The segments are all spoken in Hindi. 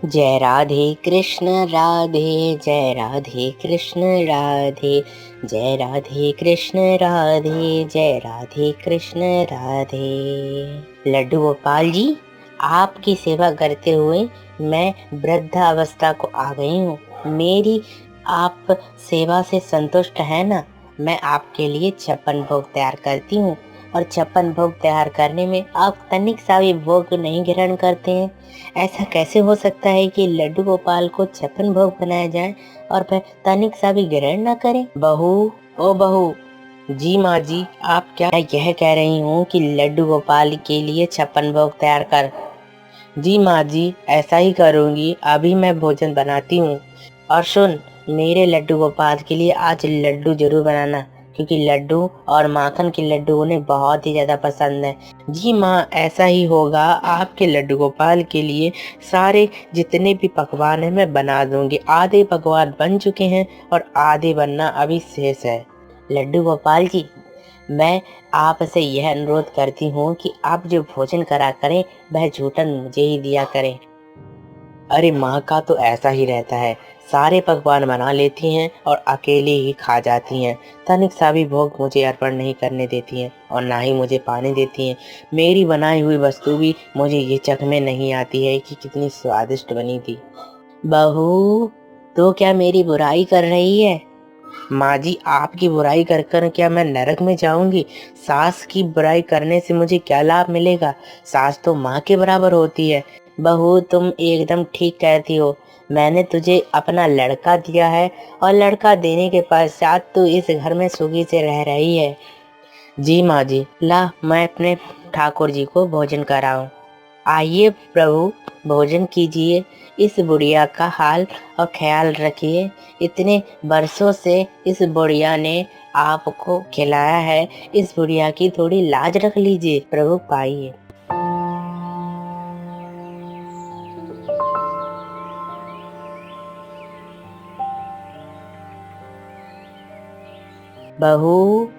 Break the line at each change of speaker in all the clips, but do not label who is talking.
जय राधे कृष्ण राधे, जय राधे कृष्ण राधे, जय राधे कृष्ण राधे, जय राधे कृष्ण राधे। लड्डू गोपाल जी, आपकी सेवा करते हुए मैं वृद्धावस्था को आ गई हूँ। मेरी आप सेवा से संतुष्ट है ना? मैं आपके लिए 56 भोग तैयार करती हूँ और 56 भोग तैयार करने में आप तनिक सा भी भोग नहीं ग्रहण करते हैं। ऐसा कैसे हो सकता है कि लड्डू गोपाल को 56 भोग बनाया जाए और वह तनिक सा भी ग्रहण न करें? बहू, ओ बहू। जी माँ जी, आप क्या यह कह रही हूँ कि लड्डू गोपाल के लिए 56 भोग तैयार कर? जी माँ जी, ऐसा ही करूँगी। अभी मैं भोजन बनाती हूँ। और सुन, मेरे लड्डू गोपाल के लिए आज लड्डू जरूर बनाना, क्योंकि लड्डू और माखन के लड्डू उन्हें बहुत ही ज्यादा पसंद है। जी माँ, ऐसा ही होगा। आपके लड्डू गोपाल के लिए सारे जितने भी पकवान है मैं बना दूंगी। आधे पकवान बन चुके हैं और आधे बनना अभी शेष है। लड्डू गोपाल जी, मैं आपसे यह अनुरोध करती हूँ कि आप जो भोजन करा करें वह जूठन मुझे ही दिया करें। अरे माँ का तो ऐसा ही रहता है, सारे पकवान बना लेती हैं और अकेले ही खा जाती हैं। तनिक सा भी भोग मुझे अर्पण नहीं करने देती हैं और ना ही मुझे पाने देती हैं। मेरी बनाई हुई वस्तु भी मुझे ये चख में नहीं आती है कि कितनी स्वादिष्ट बनी थी। बहू, तो क्या मेरी बुराई कर रही है? माँ जी, आपकी बुराई कर कर क्या मैं नरक में जाऊंगी? सास की बुराई करने से मुझे क्या लाभ मिलेगा? सास तो माँ के बराबर होती है। बहू, तुम एकदम ठीक कहती हो। मैंने तुझे अपना लड़का दिया है और लड़का देने के पश्चात तू इस घर में सुखी से रह रही है। जी माँ जी, ला मैं अपने ठाकुर जी को भोजन कराऊं। आइए प्रभु, भोजन कीजिए। इस बुढ़िया का हाल और ख्याल रखिए। इतने बरसों से इस बुढ़िया ने आपको खिलाया है, इस बुढ़िया की थोड़ी लाज रख लीजिए। प्रभु पाइए। बहू,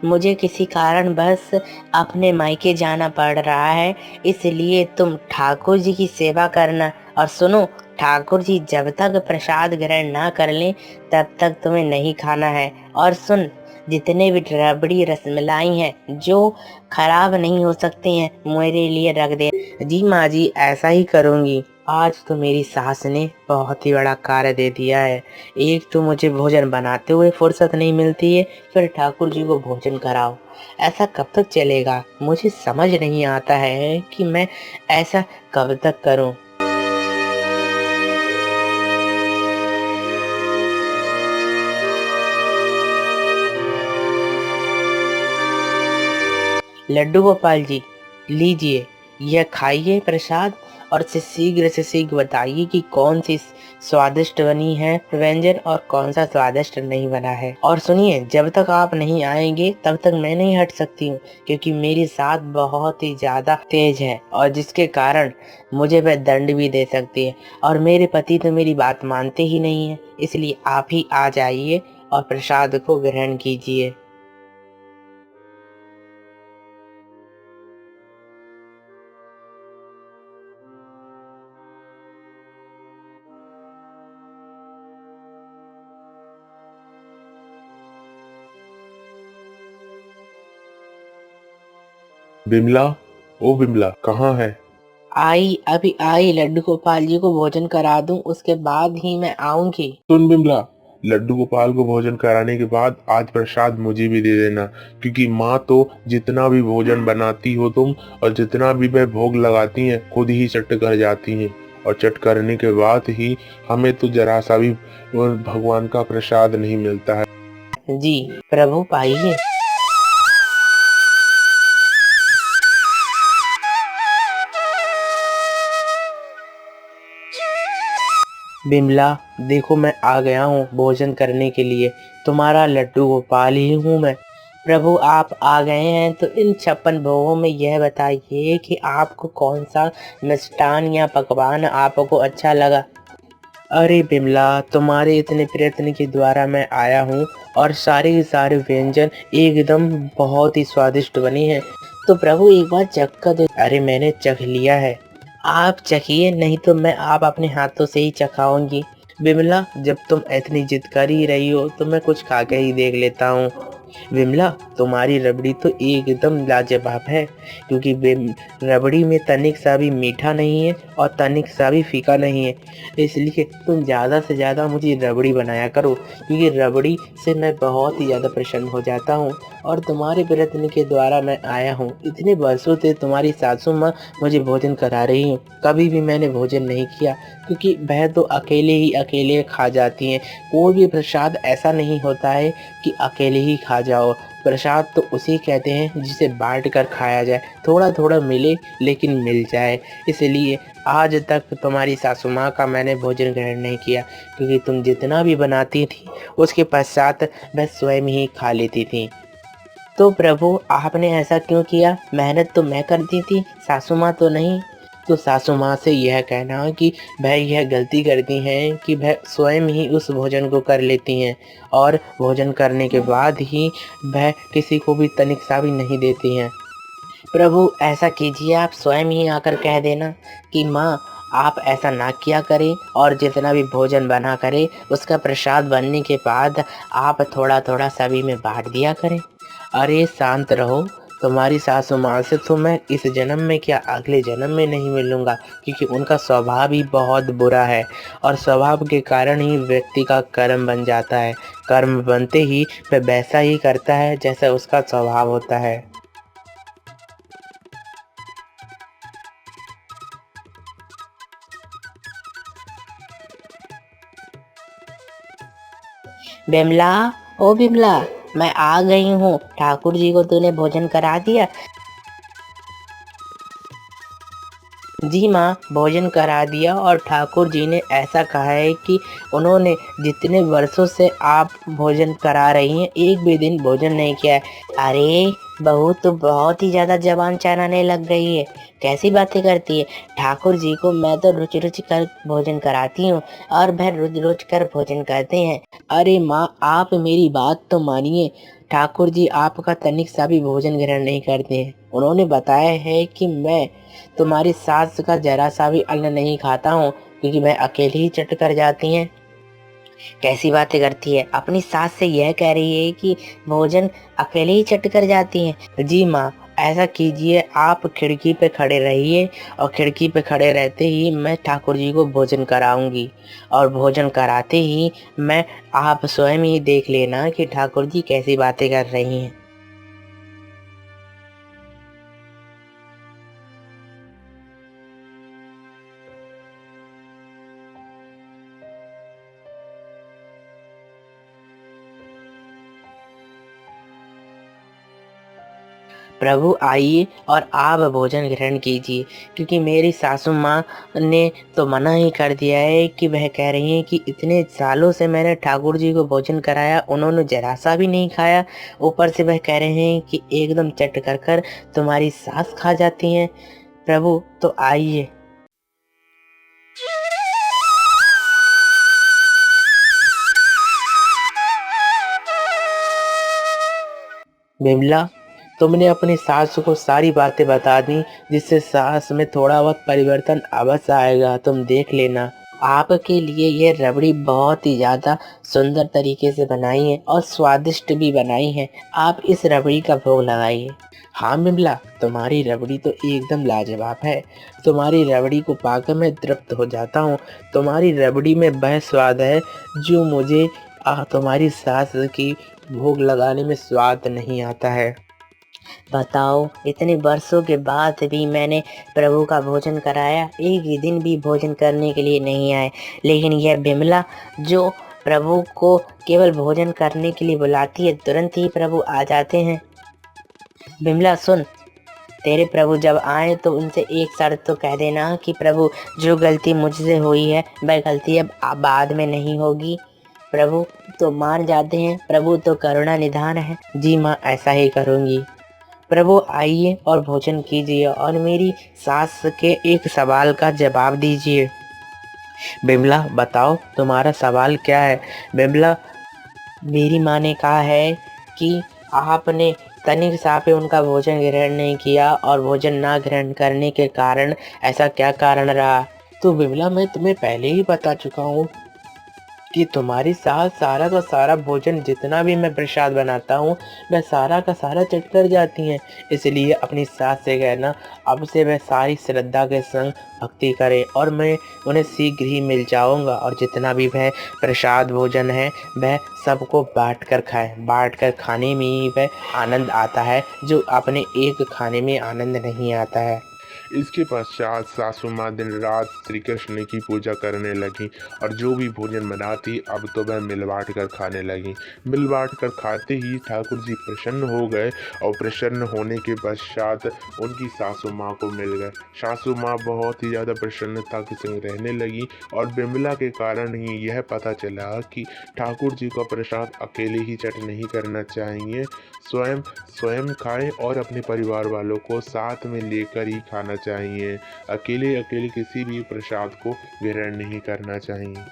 मुझे किसी कारण बस अपने मायके जाना पड़ रहा है, इसलिए तुम ठाकुर जी की सेवा करना। और सुनो, ठाकुर जी जब तक प्रसाद ग्रहण ना कर लें तब तक तुम्हें नहीं खाना है। और सुन, जितने भी रबड़ी रसमलाई हैं जो खराब नहीं हो सकते हैं मेरे लिए रख दे। जी माँ जी, ऐसा ही करूँगी। आज तो मेरी सास ने बहुत ही बड़ा कार्य दे दिया है। एक तो मुझे भोजन बनाते हुए फुर्सत नहीं मिलती है, फिर ठाकुर जी को भोजन कराओ। ऐसा कब तक चलेगा? मुझे समझ नहीं आता है कि मैं ऐसा कब तक करूं। लड्डू गोपाल जी, लीजिए, यह खाइए प्रसाद और से शीघ्र बताइए कि कौन सी स्वादिष्ट बनी है व्यंजन और कौन सा स्वादिष्ट नहीं बना है। और सुनिए, जब तक आप नहीं आएंगे तब तक मैं नहीं हट सकती हूँ, क्योंकि मेरी सास बहुत ही ज्यादा तेज है और जिसके कारण मुझे वह दंड भी दे सकती है। और मेरे पति तो मेरी बात मानते ही नहीं है, इसलिए आप ही आ जाइए और प्रसाद को ग्रहण कीजिए।
बिमला, ओ बिमला, कहाँ है?
अभी आई, लड्डू गोपाल जी को भोजन करा दूं उसके बाद ही मैं आऊंगी।
सुन बिमला, लड्डू गोपाल को भोजन कराने के बाद आज प्रसाद मुझे भी दे देना, क्योंकि माँ तो जितना भी भोजन बनाती हो तुम और जितना भी वह भोग लगाती हैं खुद ही चट कर जाती हैं। और चट करने के बाद ही हमें तो जरा सा भी भगवान का प्रसाद नहीं मिलता है।
जी प्रभु पाइए। बिमला, देखो मैं आ गया हूँ भोजन करने के लिए। तुम्हारा लड्डू गोपाल ही हूँ मैं। प्रभु आप आ गए हैं तो इन 56 भोगों में यह बताइए कि आपको कौन सा मिष्ठान या पकवान आपको अच्छा लगा। अरे बिमला, तुम्हारे इतने प्रयत्न के द्वारा मैं आया हूँ और सारे के सारे व्यंजन एकदम बहुत ही स्वादिष्ट बने हैं। तो प्रभु एक बार चख कर दो। अरे मैंने चख लिया है। आप चखिए, नहीं तो मैं आप अपने हाथों से ही चखाऊंगी। विमला, जब तुम इतनी जिद कर ही रही हो तो मैं कुछ खा के ही देख लेता हूँ। विमला, तुम्हारी रबड़ी तो एकदम लाजवाब है, क्योंकि रबड़ी में तनिक सा भी मीठा नहीं है और तनिक सा भी फीका नहीं है। इसलिए तुम ज़्यादा से ज़्यादा मुझे रबड़ी बनाया करो, क्योंकि रबड़ी से मैं बहुत ही ज़्यादा प्रसन्न हो जाता हूँ। और तुम्हारे प्रयत्न के द्वारा मैं आया हूँ। इतने वर्षों से तुम्हारी सासू माँ मुझे भोजन करा रही हूँ, कभी भी मैंने भोजन नहीं किया, क्योंकि वह तो अकेले ही अकेले खा जाती हैं। कोई भी प्रसाद ऐसा नहीं होता है कि अकेले ही खा जाओ। प्रसाद तो उसे कहते हैं जिसे बाँट कर खाया जाए, थोड़ा-थोड़ा मिले लेकिन मिल जाए। इसलिए आज तक तुम्हारी सासू माँ का मैंने भोजन ग्रहण नहीं किया, क्योंकि तुम जितना भी बनाती थी उसके पश्चात वह स्वयं ही खा लेती थी। तो प्रभु, आपने ऐसा क्यों किया? मेहनत तो मैं करती थी, सासू माँ तो नहीं। तो सासू माँ से यह कहना कि वह यह गलती करती हैं कि वह स्वयं ही उस भोजन को कर लेती हैं, और भोजन करने के बाद ही वह किसी को भी तनिक सा भी नहीं देती हैं। प्रभु, ऐसा कीजिए, आप स्वयं ही आकर कह देना कि माँ, आप ऐसा ना किया करें, और जितना भी भोजन बना करें उसका प्रसाद बनने के बाद आप थोड़ा-थोड़ा सभी में बाँट दिया करें। अरे शांत रहो, तुम्हारी सासू माँ से तो मैं इस जन्म में क्या अगले जन्म में नहीं मिलूँगा, क्योंकि उनका स्वभाव ही बहुत बुरा है, और स्वभाव के कारण ही व्यक्ति का कर्म बन जाता है। कर्म बनते ही वह वैसा ही करता है जैसा उसका स्वभाव होता है। बिमला, ओ बिमला, मैं आ गई हूँ। ठाकुर जी को तूने भोजन करा दिया? जी माँ, भोजन करा दिया, और ठाकुर जी ने ऐसा कहा है कि उन्होंने जितने वर्षों से आप भोजन करा रही हैं, एक भी दिन भोजन नहीं किया है। अरे बहू तो बहुत ही ज़्यादा जबान चलाने लग गई है। कैसी बातें करती है? ठाकुर जी को मैं तो रुच रुच कर भोजन कराती हूँ, और वह रुच रुच कर भोजन करते हैं। अरे माँ, आप मेरी बात तो मानिए। ठाकुर जी आपका तनिक सा भी भोजन ग्रहण नहीं करते हैं। उन्होंने बताया है कि मैं तुम्हारी सास का जरा सा भी अन्न नहीं खाता हूँ, क्योंकि वह अकेली ही चट कर जाती हैं। कैसी बातें करती है? अपनी सास से यह कह रही है कि भोजन अकेले ही चट कर जाती हैं। जी माँ, ऐसा कीजिए, आप खिड़की पे खड़े रहिए, और खिड़की पे खड़े रहते ही मैं ठाकुर जी को भोजन कराऊंगी, और भोजन कराते ही मैं आप स्वयं ही देख लेना कि ठाकुर जी कैसी बातें कर रही हैं। प्रभु, आइए और आप भोजन ग्रहण कीजिए, क्योंकि मेरी सासू माँ ने तो मना ही कर दिया है, कि वह कह रही हैं कि इतने सालों से मैंने ठाकुर जी को भोजन कराया, उन्होंने जरा सा भी नहीं खाया। ऊपर से वह कह रहे हैं कि एकदम चट कर कर तुम्हारी सास खा जाती हैं। प्रभु, तो आइए। बिमला, तुमने अपनी सास को सारी बातें बता दी, जिससे सास में थोड़ा बहुत परिवर्तन अवश्य आएगा, तुम देख लेना। आपके लिए ये रबड़ी बहुत ही ज़्यादा सुंदर तरीके से बनाई है, और स्वादिष्ट भी बनाई है। आप इस रबड़ी का भोग लगाइए। हाँ बिमला, तुम्हारी रबड़ी तो एकदम लाजवाब है। तुम्हारी रबड़ी को पाकर मैं तृप्त हो जाता हूँ। तुम्हारी रबड़ी में वह स्वाद है जो मुझे तुम्हारी सास की भोग लगाने में स्वाद नहीं आता है। बताओ, इतने वर्षों के बाद भी मैंने प्रभु का भोजन कराया, एक ही दिन भी भोजन करने के लिए नहीं आए। लेकिन यह बिमला, जो प्रभु को केवल भोजन करने के लिए बुलाती है, तुरंत ही प्रभु आ जाते हैं। बिमला सुन, तेरे प्रभु जब आए तो उनसे एक शर्त तो कह देना कि प्रभु, जो गलती मुझसे हुई है वह गलती अब बाद में नहीं होगी। प्रभु तो मान जाते हैं, प्रभु तो करुणा निधान है। जी माँ, ऐसा ही करूँगी। प्रभु आइए और भोजन कीजिए, और मेरी सास के एक सवाल का जवाब दीजिए। बिमला, बताओ तुम्हारा सवाल क्या है? बिमला, मेरी माँ ने कहा है कि आपने तनिक सा भी उनका भोजन ग्रहण नहीं किया और भोजन ना ग्रहण करने के कारण ऐसा क्या कारण रहा? तो विमला, मैं तुम्हें पहले ही बता चुका हूँ कि तुम्हारी सास सारा का सारा भोजन जितना भी मैं प्रसाद बनाता हूँ वह सारा का सारा चट कर जाती हैं। इसलिए अपनी सास से कहना अब से वह सारी श्रद्धा के संग भक्ति करे और मैं उन्हें शीघ्र ही मिल जाऊंगा और जितना भी वह प्रसाद भोजन है वह सबको बांट कर खाए। बांट कर खाने में ही वह आनंद आता है जो अपने एक खाने में आनंद नहीं आता है।
इसके पश्चात सासू माँ दिन रात श्री कृष्ण की पूजा करने लगी और जो भी भोजन बनाती अब तो वह मिल बांट कर खाने लगी। मिल बांट कर खाते ही ठाकुर जी प्रसन्न हो गए और प्रसन्न होने के पश्चात उनकी सासू माँ को मिल गए। सासू माँ बहुत ही ज़्यादा प्रसन्नता के संग रहने लगी और बिमला के कारण ही यह पता चला कि ठाकुर जी का प्रसाद अकेले ही चट नहीं करना चाहिए, स्वयं स्वयं खाएं और अपने परिवार वालों को साथ में लेकर ही खाना चाहिए। अकेले अकेले किसी भी प्रसाद को ग्रहण नहीं करना चाहिए।